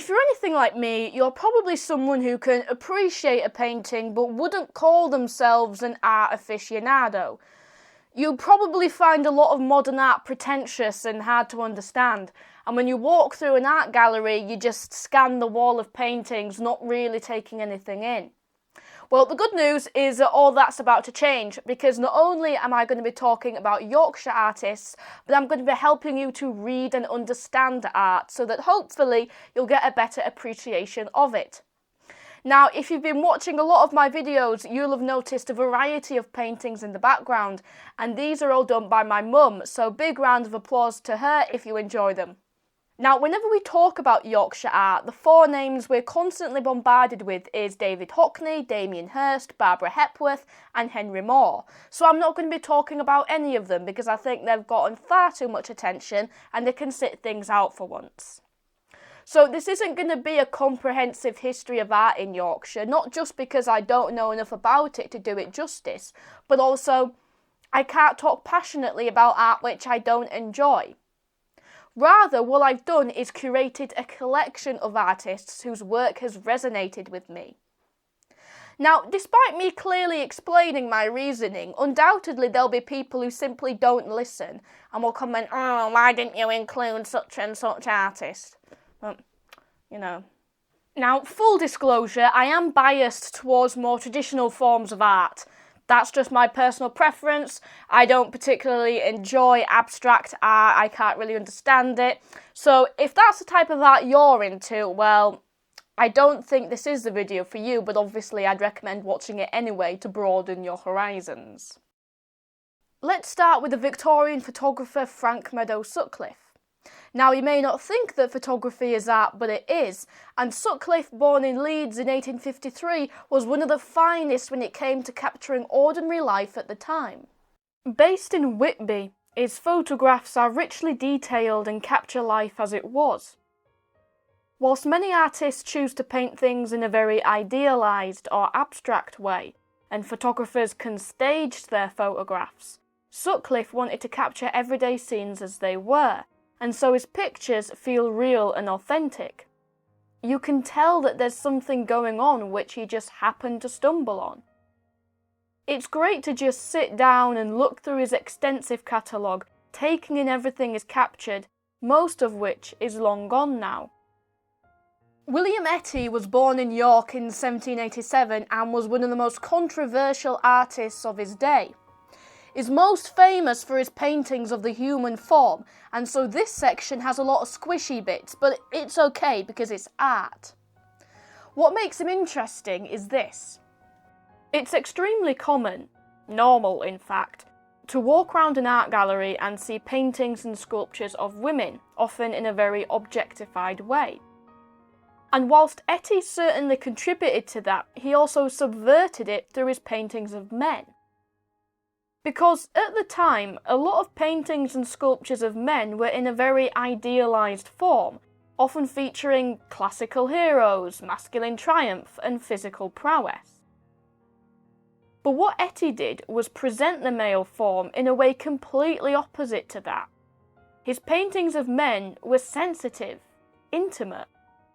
If you're anything like me, you're probably someone who can appreciate a painting but wouldn't call themselves an art aficionado. You'll probably find a lot of modern art pretentious and hard to understand, and when you walk through an art gallery, you just scan the wall of paintings, not really taking anything in. Well, the good news is that all that's about to change, because not only am I going to be talking about Yorkshire artists, but I'm going to be helping you to read and understand art, so that hopefully you'll get a better appreciation of it. Now, if you've been watching a lot of my videos, you'll have noticed a variety of paintings in the background, and these are all done by my mum, so big round of applause to her if you enjoy them. Now, whenever we talk about Yorkshire art, the four names we're constantly bombarded with is David Hockney, Damien Hirst, Barbara Hepworth and Henry Moore. So I'm not going to be talking about any of them because I think they've gotten far too much attention and they can sit things out for once. So this isn't going to be a comprehensive history of art in Yorkshire, not just because I don't know enough about it to do it justice, but also I can't talk passionately about art which I don't enjoy. Rather, what I've done is curated a collection of artists whose work has resonated with me. Now, despite me clearly explaining my reasoning, undoubtedly there'll be people who simply don't listen and will comment, "Oh, why didn't you include such and such artist?" Well, you know. Now, full disclosure, I am biased towards more traditional forms of art. That's just my personal preference. I don't particularly enjoy abstract art. I can't really understand it. So if that's the type of art you're into, well, I don't think this is the video for you, but obviously I'd recommend watching it anyway to broaden your horizons. Let's start with the Victorian photographer Frank Meadow Sutcliffe. Now, you may not think that photography is art, but it is, and Sutcliffe, born in Leeds in 1853, was one of the finest when it came to capturing ordinary life at the time. Based in Whitby, his photographs are richly detailed and capture life as it was. Whilst many artists choose to paint things in a very idealised or abstract way, and photographers can stage their photographs, Sutcliffe wanted to capture everyday scenes as they were, and so his pictures feel real and authentic. You can tell that there's something going on which he just happened to stumble on. It's great to just sit down and look through his extensive catalogue, taking in everything he's captured, most of which is long gone now. William Etty was born in York in 1787 and was one of the most controversial artists of his day. Is most famous for his paintings of the human form, and so this section has a lot of squishy bits, but it's okay because it's art. What makes him interesting is this. It's extremely common, normal in fact, to walk around an art gallery and see paintings and sculptures of women, often in a very objectified way. And whilst Etty certainly contributed to that, he also subverted it through his paintings of men. Because at the time, a lot of paintings and sculptures of men were in a very idealised form, often featuring classical heroes, masculine triumph and physical prowess. But what Etty did was present the male form in a way completely opposite to that. His paintings of men were sensitive, intimate,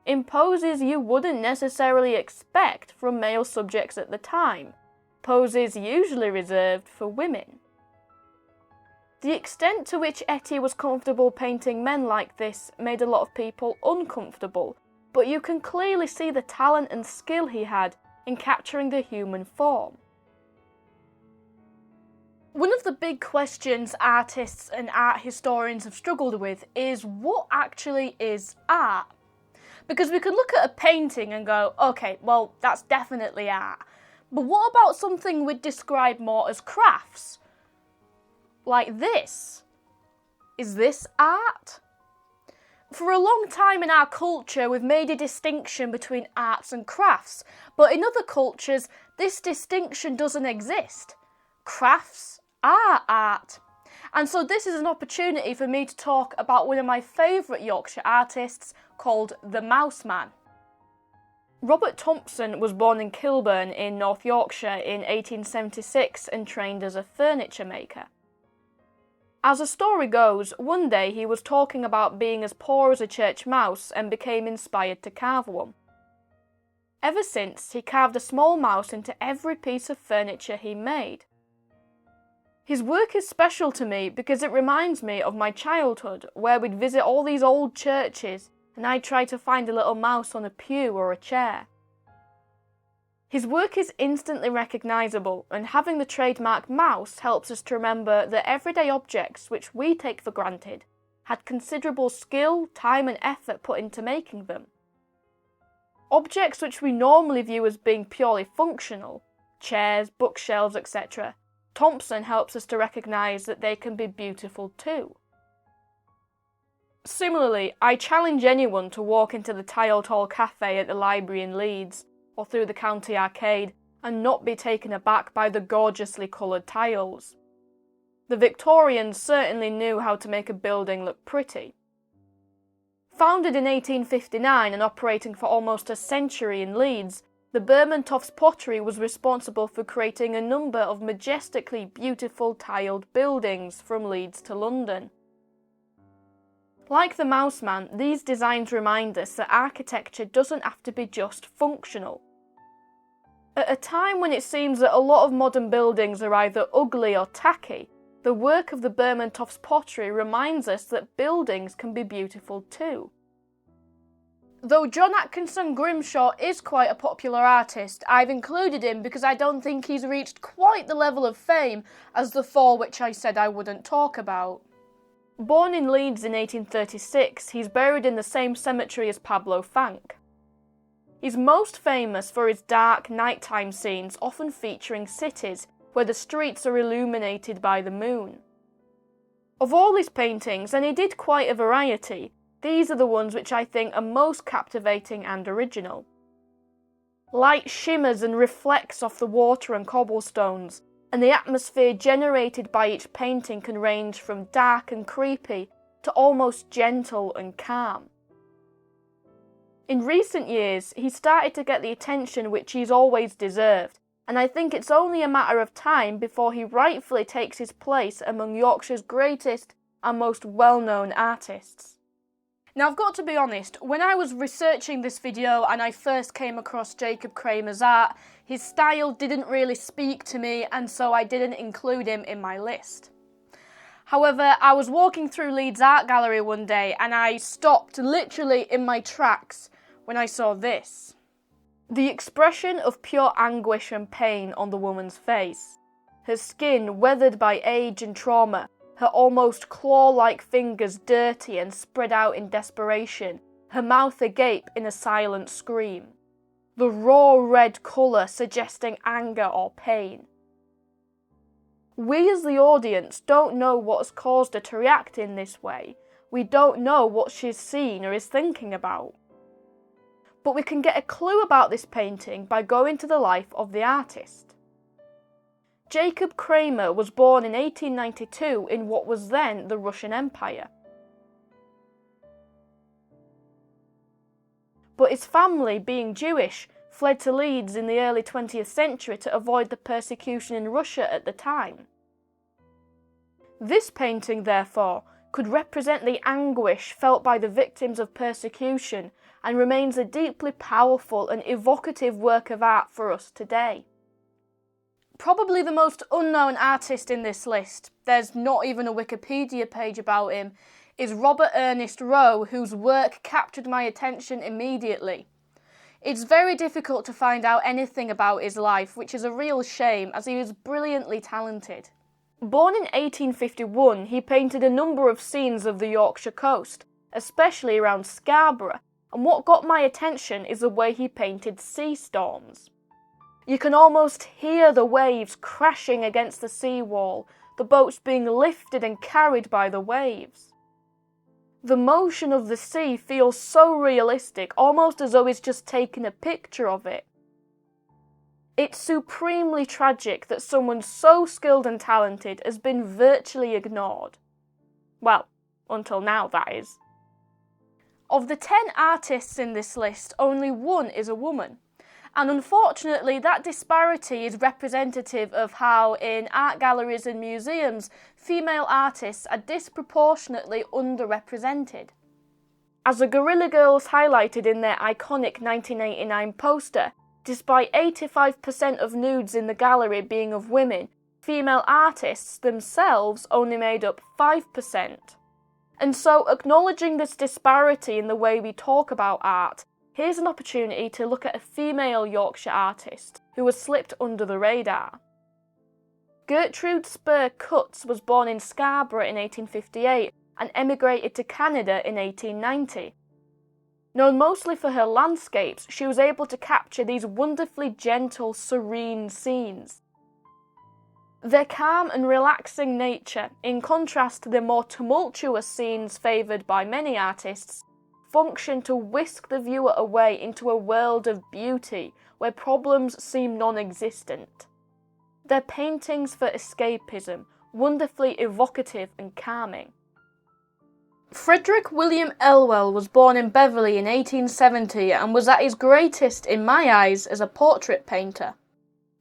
in poses you wouldn't necessarily expect from male subjects at the time, poses usually reserved for women. The extent to which Etty was comfortable painting men like this made a lot of people uncomfortable, but you can clearly see the talent and skill he had in capturing the human form. One of the big questions artists and art historians have struggled with is what actually is art? Because we can look at a painting and go, okay, well, that's definitely art. But what about something we'd describe more as crafts? Like this. Is this art? For a long time in our culture, we've made a distinction between arts and crafts, but in other cultures, this distinction doesn't exist. Crafts are art. And so this is an opportunity for me to talk about one of my favourite Yorkshire artists called the Mouseman. Robert Thompson was born in Kilburn in North Yorkshire in 1876 and trained as a furniture maker. As the story goes, one day he was talking about being as poor as a church mouse and became inspired to carve one. Ever since, he carved a small mouse into every piece of furniture he made. His work is special to me because it reminds me of my childhood, where we'd visit all these old churches and I'd try to find a little mouse on a pew or a chair. His work is instantly recognisable, and having the trademark mouse helps us to remember that everyday objects which we take for granted had considerable skill, time and effort put into making them. Objects which we normally view as being purely functional, chairs, bookshelves, etc., Thompson helps us to recognise that they can be beautiful too. Similarly, I challenge anyone to walk into the tiled hall cafe at the library in Leeds, or through the county arcade, and not be taken aback by the gorgeously coloured tiles. The Victorians certainly knew how to make a building look pretty. Founded in 1859 and operating for almost a century in Leeds, the Burmantofts pottery was responsible for creating a number of majestically beautiful tiled buildings from Leeds to London. Like the Mouseman, these designs remind us that architecture doesn't have to be just functional. At a time when it seems that a lot of modern buildings are either ugly or tacky, the work of the Burmantofts pottery reminds us that buildings can be beautiful too. Though John Atkinson Grimshaw is quite a popular artist, I've included him because I don't think he's reached quite the level of fame as the four which I said I wouldn't talk about. Born in Leeds in 1836, he's buried in the same cemetery as Pablo Fanck. He's most famous for his dark, nighttime scenes, often featuring cities where the streets are illuminated by the moon. Of all his paintings, and he did quite a variety, these are the ones which I think are most captivating and original. Light shimmers and reflects off the water and cobblestones, and the atmosphere generated by each painting can range from dark and creepy to almost gentle and calm. In recent years, he started to get the attention which he's always deserved, and I think it's only a matter of time before he rightfully takes his place among Yorkshire's greatest and most well-known artists. Now, I've got to be honest, when I was researching this video and I first came across Jacob Kramer's art, his style didn't really speak to me, and so I didn't include him in my list. However, I was walking through Leeds Art Gallery one day and I stopped literally in my tracks when I saw this. The expression of pure anguish and pain on the woman's face, her skin weathered by age and trauma, her almost claw-like fingers dirty and spread out in desperation, her mouth agape in a silent scream. The raw red colour suggesting anger or pain. We as the audience don't know what has caused her to react in this way. We don't know what she's seen or is thinking about. But we can get a clue about this painting by going to the life of the artist. Jacob Kramer was born in 1892 in what was then the Russian Empire. But his family, being Jewish, fled to Leeds in the early 20th century to avoid the persecution in Russia at the time. This painting, therefore, could represent the anguish felt by the victims of persecution and remains a deeply powerful and evocative work of art for us today. Probably the most unknown artist in this list, there's not even a Wikipedia page about him, is Robert Ernest Roe, whose work captured my attention immediately. It's very difficult to find out anything about his life, which is a real shame as he was brilliantly talented. Born in 1851, he painted a number of scenes of the Yorkshire coast, especially around Scarborough, and what got my attention is the way he painted sea storms. You can almost hear the waves crashing against the seawall, the boats being lifted and carried by the waves. The motion of the sea feels so realistic, almost as though he's just taken a picture of it. It's supremely tragic that someone so skilled and talented has been virtually ignored. Well, until now, that is. Of the 10 artists in this list, only one is a woman. And unfortunately, that disparity is representative of how, in art galleries and museums, female artists are disproportionately underrepresented. As the Guerrilla Girls highlighted in their iconic 1989 poster, despite 85% of nudes in the gallery being of women, female artists themselves only made up 5%. And so, acknowledging this disparity in the way we talk about art, here's an opportunity to look at a female Yorkshire artist who has slipped under the radar. Gertrude Spurr was born in Scarborough in 1858 and emigrated to Canada in 1890. Known mostly for her landscapes, she was able to capture these wonderfully gentle, serene scenes. Their calm and relaxing nature, in contrast to the more tumultuous scenes favoured by many artists, function to whisk the viewer away into a world of beauty where problems seem non-existent. Their paintings for escapism, wonderfully evocative and calming. Frederick William Elwell was born in Beverley in 1870 and was at his greatest, in my eyes, as a portrait painter.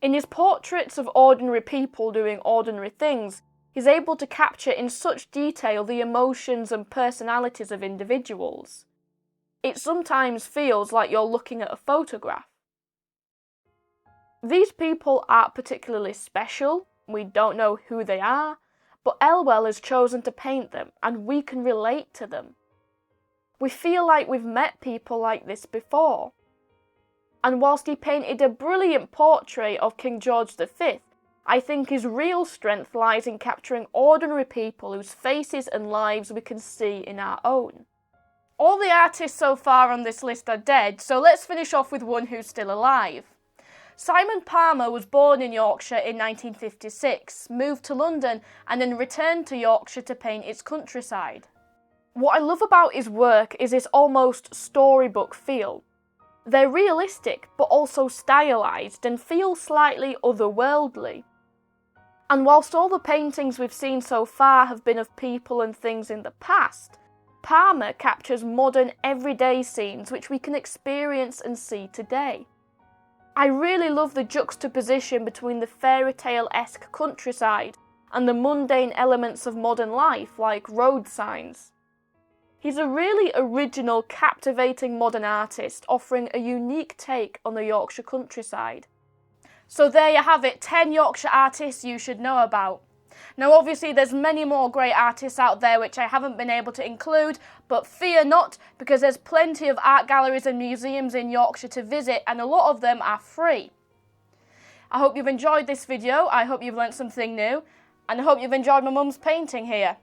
In his portraits of ordinary people doing ordinary things, he's able to capture in such detail the emotions and personalities of individuals. It sometimes feels like you're looking at a photograph. These people aren't particularly special, we don't know who they are, but Elwell has chosen to paint them, and we can relate to them. We feel like we've met people like this before. And whilst he painted a brilliant portrait of King George V, I think his real strength lies in capturing ordinary people whose faces and lives we can see in our own. All the artists so far on this list are dead, so let's finish off with one who's still alive. Simon Palmer was born in Yorkshire in 1956, moved to London, and then returned to Yorkshire to paint its countryside. What I love about his work is his almost storybook feel. They're realistic, but also stylised and feel slightly otherworldly. And whilst all the paintings we've seen so far have been of people and things in the past, Palmer captures modern, everyday scenes which we can experience and see today. I really love the juxtaposition between the fairy tale-esque countryside and the mundane elements of modern life, like road signs. He's a really original, captivating modern artist, offering a unique take on the Yorkshire countryside. So there you have it, 10 Yorkshire artists you should know about. Now obviously there's many more great artists out there which I haven't been able to include, but fear not, because there's plenty of art galleries and museums in Yorkshire to visit, and a lot of them are free. I hope you've enjoyed this video, I hope you've learnt something new, and I hope you've enjoyed my mum's painting here.